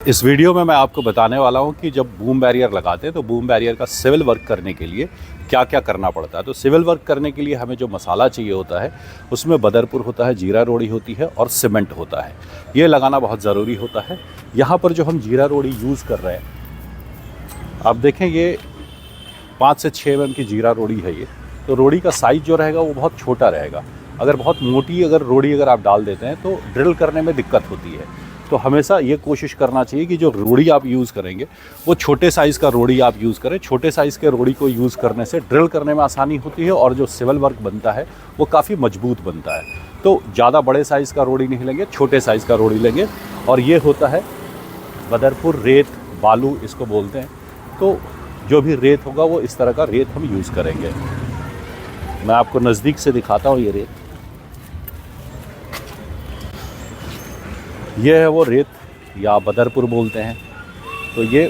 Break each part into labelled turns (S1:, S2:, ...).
S1: इस वीडियो में मैं आपको बताने वाला हूं कि जब बूम बैरियर लगाते हैं तो बूम बैरियर का सिविल वर्क करने के लिए क्या क्या करना पड़ता है। तो सिविल वर्क करने के लिए हमें जो मसाला चाहिए होता है उसमें बदरपुर होता है, जीरा रोड़ी होती है और सीमेंट होता है। ये लगाना बहुत ज़रूरी होता है। यहाँ पर जो हम जीरा रोड़ी यूज़ कर रहे हैं, आप देखें ये 5 से 6 mm की जीरा रोड़ी है ये। तो रोड़ी का साइज़ जो रहेगा वो बहुत छोटा रहेगा। अगर बहुत मोटी रोड़ी अगर आप डाल देते हैं तो ड्रिल करने में दिक्कत होती है। तो हमेशा ये कोशिश करना चाहिए कि जो रोड़ी आप यूज़ करेंगे वो छोटे साइज़ का रोड़ी आप यूज़ करें। छोटे साइज़ के रोड़ी को यूज़ करने से ड्रिल करने में आसानी होती है और जो सिविल वर्क बनता है वो काफ़ी मजबूत बनता है। तो ज़्यादा बड़े साइज़ का रोड़ी नहीं लेंगे, छोटे साइज़ का रोड़ी लेंगे। और ये होता है बदरपुर रेत, बालू इसको बोलते हैं। तो जो भी रेत होगा वो इस तरह का रेत हम यूज़ करेंगे। मैं आपको नज़दीक से दिखाता हूँ ये रेत। ये है वो रेत या बदरपुर बोलते हैं। तो ये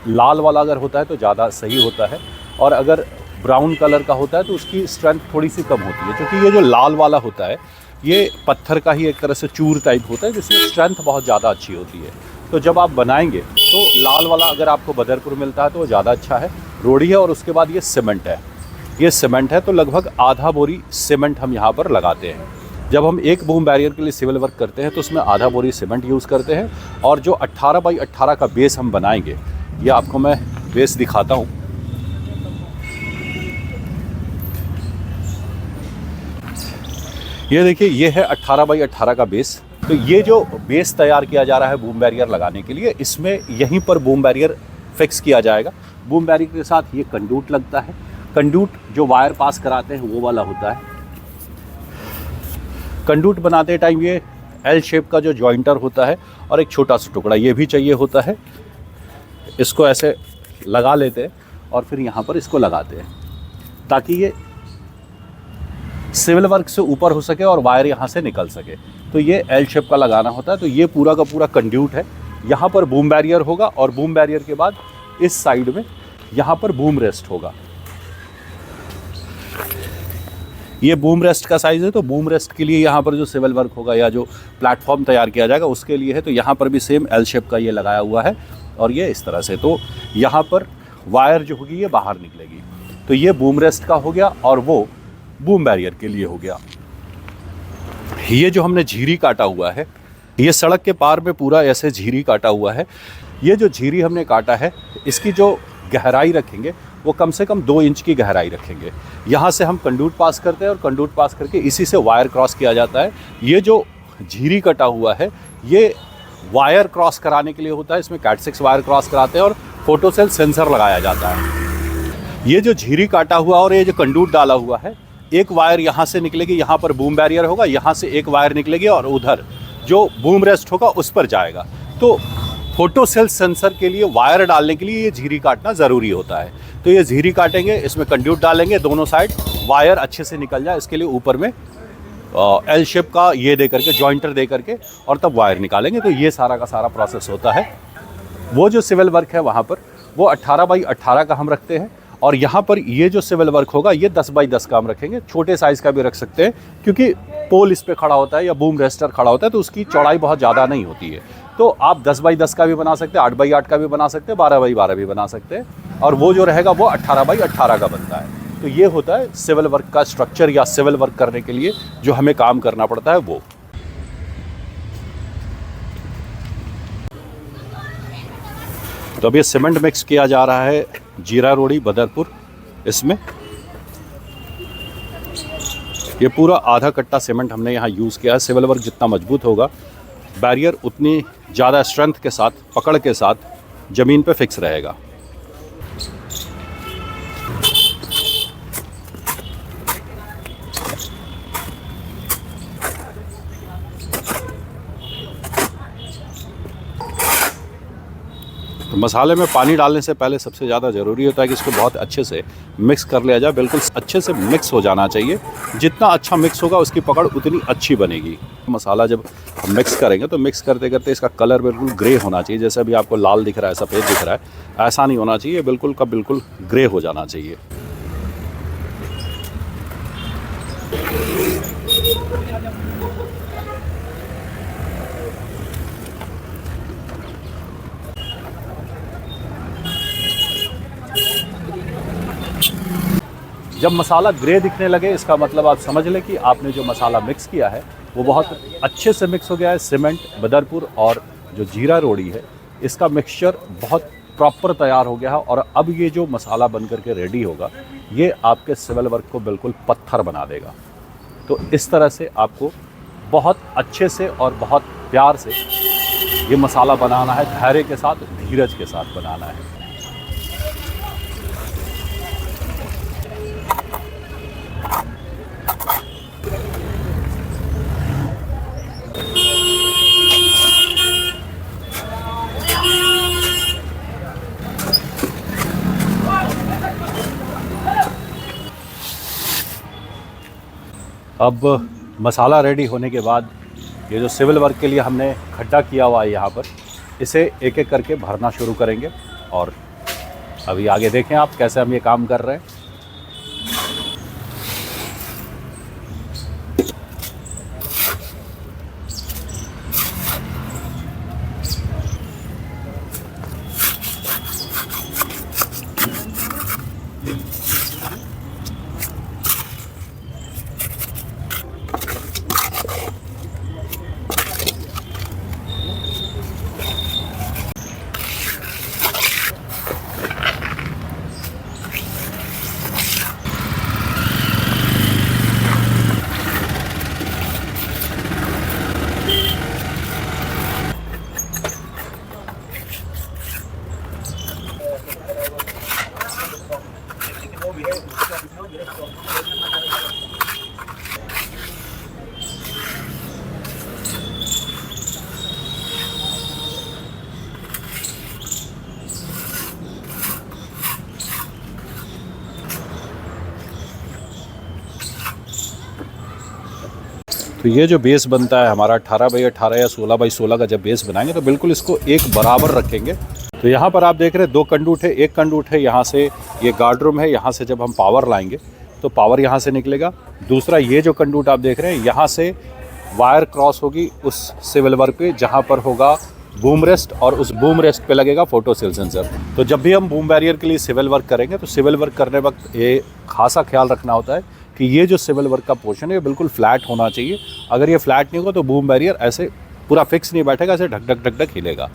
S1: लाल वाला अगर होता है तो ज़्यादा सही होता है, और अगर ब्राउन कलर का होता है तो उसकी स्ट्रेंथ थोड़ी सी कम होती है, क्योंकि ये जो लाल वाला होता है ये पत्थर का ही एक तरह से चूर टाइप होता है जिसमें स्ट्रेंथ बहुत ज़्यादा अच्छी होती है। तो जब आप बनाएंगे तो लाल वाला अगर आपको बदरपुर मिलता है तो वो ज़्यादा अच्छा है। रोड़ी है और उसके बाद ये सीमेंट है। ये सीमेंट है तो लगभग आधा बोरी सीमेंट हम यहाँ पर लगाते हैं। जब हम एक बूम बैरियर के लिए सिविल वर्क करते हैं तो उसमें आधा बोरी सीमेंट यूज़ करते हैं। और जो 18 बाई 18 का बेस हम बनाएंगे, ये आपको मैं बेस दिखाता हूँ। ये देखिए, ये है 18 बाई 18 का बेस। तो ये जो बेस तैयार किया जा रहा है बूम बैरियर लगाने के लिए, इसमें यहीं पर बूम बैरियर फिक्स किया जाएगा। बूम बैरियर के साथ ये कंडूट लगता है। कंडूट जो वायर पास कराते हैं वो वाला होता है। कंडूट बनाते टाइम ये एल शेप का जो जॉइंटर होता है और एक छोटा सा टुकड़ा ये भी चाहिए होता है। इसको ऐसे लगा लेते हैं और फिर यहाँ पर इसको लगाते हैं ताकि ये सिविल वर्क से ऊपर हो सके और वायर यहाँ से निकल सके। तो ये एल शेप का लगाना होता है। तो ये पूरा का पूरा कंड्यूट है। यहाँ पर बूम बैरियर होगा और बूम बैरियर के बाद इस साइड में यहाँ पर बूम रेस्ट होगा। ये बूम रेस्ट का साइज़ है। तो बूम रेस्ट के लिए यहाँ पर जो सिविल वर्क होगा या जो प्लेटफॉर्म तैयार किया जाएगा उसके लिए है। तो यहाँ पर भी सेम एल शेप का ये लगाया हुआ है और ये इस तरह से। तो यहाँ पर वायर जो होगी ये बाहर निकलेगी। तो ये बूम रेस्ट का हो गया और वो बूम बैरियर के लिए हो गया। ये जो हमने झीरी काटा हुआ है, ये सड़क के पार में पूरा ऐसे झीरी काटा हुआ है। ये जो झीरी हमने काटा है इसकी जो गहराई रखेंगे वो कम से कम 2 इंच की गहराई रखेंगे। यहाँ से हम कंडूट पास करते हैं और कंडूट पास करके इसी से वायर क्रॉस किया जाता है। ये जो झीरी कटा हुआ है ये वायर क्रॉस कराने के लिए होता है। इसमें कैट 6 वायर क्रॉस कराते हैं और फोटोसेल सेंसर लगाया जाता है। ये जो झीरी काटा हुआ और ये जो कंडूट डाला हुआ है, एक वायर यहाँ से निकलेगी, यहाँ पर बूम बैरियर होगा, यहाँ से एक वायर निकलेगी और उधर जो बूम रेस्ट होगा उस पर जाएगा। तो फोटो सेल सेंसर के लिए वायर डालने के लिए ये झीरी काटना ज़रूरी होता है। तो ये झीरी काटेंगे, इसमें कंड्यूट डालेंगे, दोनों साइड वायर अच्छे से निकल जाए इसके लिए ऊपर में एल शेप का ये दे करके जॉइंटर दे करके और तब वायर निकालेंगे। तो ये सारा का सारा प्रोसेस होता है। वो जो सिविल वर्क है वहाँ पर वो 18 बाई 18 का हम रखते हैं। और यहाँ पर ये जो सिविल वर्क होगा ये 10 बाई 10 का हम रखेंगे। छोटे साइज़ का भी रख सकते हैं क्योंकि पोल इस पर खड़ा होता है या बूम रेस्टर खड़ा होता है तो उसकी चौड़ाई बहुत ज़्यादा नहीं होती है। तो आप 10 बाई 10 का भी बना सकते हैं, 8 बाई 8 का भी बना सकते हैं, 12 बाई 12 भी बना सकते हैं। और वो जो रहेगा वो 18 बाई 18 का बनता है। तो ये होता है सिविल वर्क का स्ट्रक्चर या सिविल वर्क करने के लिए जो हमें काम करना पड़ता है वो। तो अब ये सीमेंट मिक्स किया जा रहा है जीरा रोड़ी बदरपुर। इसमें ये पूरा आधा कट्टा सीमेंट हमने यहाँ यूज़ किया है। सिविल वर्क जितना मजबूत होगा बैरियर उतनी ज़्यादा स्ट्रेंथ के साथ, पकड़ के साथ ज़मीन पे फिक्स रहेगा। तो मसाले में पानी डालने से पहले सबसे ज़्यादा ज़रूरी होता है कि इसको बहुत अच्छे से मिक्स कर लिया जाए। बिल्कुल अच्छे से मिक्स हो जाना चाहिए। जितना अच्छा मिक्स होगा उसकी पकड़ उतनी अच्छी बनेगी। मसाला जब हम मिक्स करेंगे तो मिक्स करते करते इसका कलर बिल्कुल ग्रे होना चाहिए। जैसे अभी आपको लाल दिख रहा है, सफ़ेद दिख रहा है, ऐसा नहीं होना चाहिए। बिल्कुल का बिल्कुल ग्रे हो जाना चाहिए। जब मसाला ग्रे दिखने लगे इसका मतलब आप समझ लें कि आपने जो मसाला मिक्स किया है वो बहुत अच्छे से मिक्स हो गया है। सीमेंट, बदरपुर और जो जीरा रोड़ी है इसका मिक्सचर बहुत प्रॉपर तैयार हो गया है। और अब ये जो मसाला बन करके रेडी होगा ये आपके सिविल वर्क को बिल्कुल पत्थर बना देगा। तो इस तरह से आपको बहुत अच्छे से और बहुत प्यार से ये मसाला बनाना है, धैर्य के साथ, धीरज के साथ बनाना है। अब मसाला रेडी होने के बाद ये जो सिविल वर्क के लिए हमने खड्डा किया हुआ है यहाँ पर, इसे एक एक करके भरना शुरू करेंगे। और अभी आगे देखें आप कैसे हम ये काम कर रहे हैं। तो ये जो बेस बनता है हमारा 18x18 या 16x16 का जब बेस बनाएंगे तो बिल्कुल इसको एक बराबर रखेंगे। तो यहाँ पर आप देख रहे हैं 2 कंडूट है, एक कंडूट है यहाँ से, ये गार्ड रूम है, यहाँ से जब हम पावर लाएंगे तो पावर यहाँ से निकलेगा। दूसरा ये जो कंडूट आप देख रहे हैं यहाँ से वायर क्रॉस होगी उस सिविल वर्क पे जहाँ पर होगा बूम रेस्ट, और उस बूम रेस्ट पे लगेगा फोटो सेल सेंसर। तो जब भी हम बूम बैरियर के लिए सिविल वर्क करेंगे तो सिविल वर्क करने वक्त ये खासा ख्याल रखना होता है कि ये जो सिविल वर्क का पोर्शन है ये बिल्कुल फ्लैट होना चाहिए। अगर ये फ्लैट नहीं होगा तो बूम बैरियर ऐसे पूरा फिक्स नहीं बैठेगा, ऐसे ढक ढक ढक ढक हिलेगा।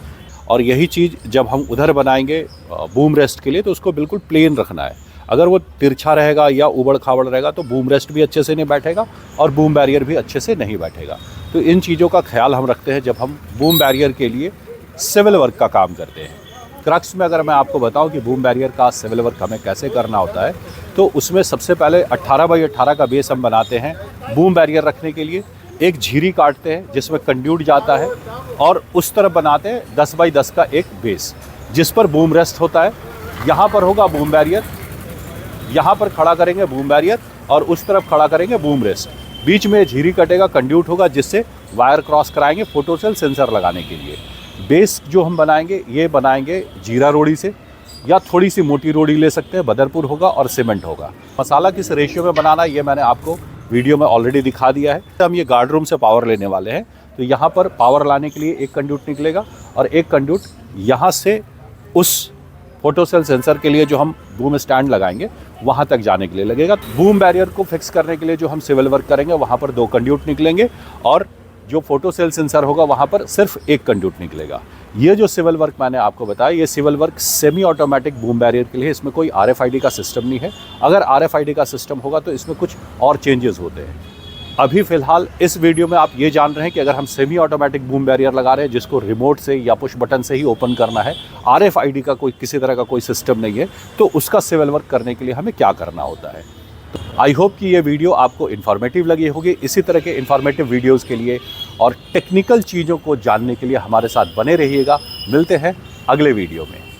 S1: और यही चीज़ जब हम उधर बनाएंगे बूम रेस्ट के लिए तो उसको बिल्कुल प्लेन रखना है। अगर वो तिरछा रहेगा या उबड़ खाबड़ रहेगा तो बूम रेस्ट भी अच्छे से नहीं बैठेगा और बूम बैरियर भी अच्छे से नहीं बैठेगा। तो इन चीज़ों का ख्याल हम रखते हैं जब हम बूम बैरियर के लिए सिविल वर्क का काम करते हैं। क्रक्स में अगर मैं आपको बताऊं कि बूम बैरियर का सिविल वर्क हमें कैसे करना होता है तो उसमें सबसे पहले 18x18 का बेस हम बनाते हैं बूम बैरियर रखने के लिए। एक झीरी काटते हैं जिसमें कंड्यूट जाता है और उस तरफ बनाते हैं 10x10 का एक बेस जिस पर बूम रेस्ट होता है। यहाँ पर होगा बूम बैरियर, यहाँ पर खड़ा करेंगे बूम बैरियर और उस तरफ खड़ा करेंगे बूम रेस्ट। बीच में झीरी कटेगा, कंड्यूट होगा जिससे वायर क्रॉस कराएंगे फोटो सेल सेंसर लगाने के लिए। बेस जो हम बनाएंगे ये बनाएंगे जीरा रोड़ी से या थोड़ी सी मोटी रोड़ी ले सकते हैं, बदरपुर होगा और सीमेंट होगा। मसाला किस रेशियो में बनाना ये मैंने आपको वीडियो में ऑलरेडी दिखा दिया है। हम ये गार्ड रूम से पावर लेने वाले हैं तो यहाँ पर पावर लाने के लिए एक कंड्यूट निकलेगा और एक कंड्यूट यहाँ से उस फोटो सेल सेंसर के लिए जो हम बूम स्टैंड लगाएंगे वहाँ तक जाने के लिए लगेगा। बूम बैरियर को फिक्स करने के लिए जो हम सिविल वर्क करेंगे वहाँ पर 2 कंड्यूट निकलेंगे और जो फोटो सेल सेंसर होगा वहाँ पर सिर्फ एक कंड्यूट निकलेगा। ये जो सिविल वर्क मैंने आपको बताया ये civil work semi automatic boom barrier के लिए, इसमें कोई RFID का सिस्टम नहीं है। अगर RFID का सिस्टम होगा तो इसमें कुछ और चेंजेस होते हैं। अभी फ़िलहाल इस वीडियो में आप ये जान रहे हैं कि अगर हम सेमी ऑटोमेटिक बूम बैरियर लगा रहे हैं जिसको रिमोट से या पुश बटन से ही ओपन करना है, RFID का कोई किसी तरह का कोई सिस्टम नहीं है, तो उसका सिविल वर्क करने के लिए हमें क्या करना होता है। आई होप कि ये वीडियो आपको इन्फॉर्मेटिव लगी होगी। इसी तरह के इन्फॉर्मेटिव वीडियोस के लिए और टेक्निकल चीज़ों को जानने के लिए हमारे साथ बने रहिएगा। मिलते हैं अगले वीडियो में।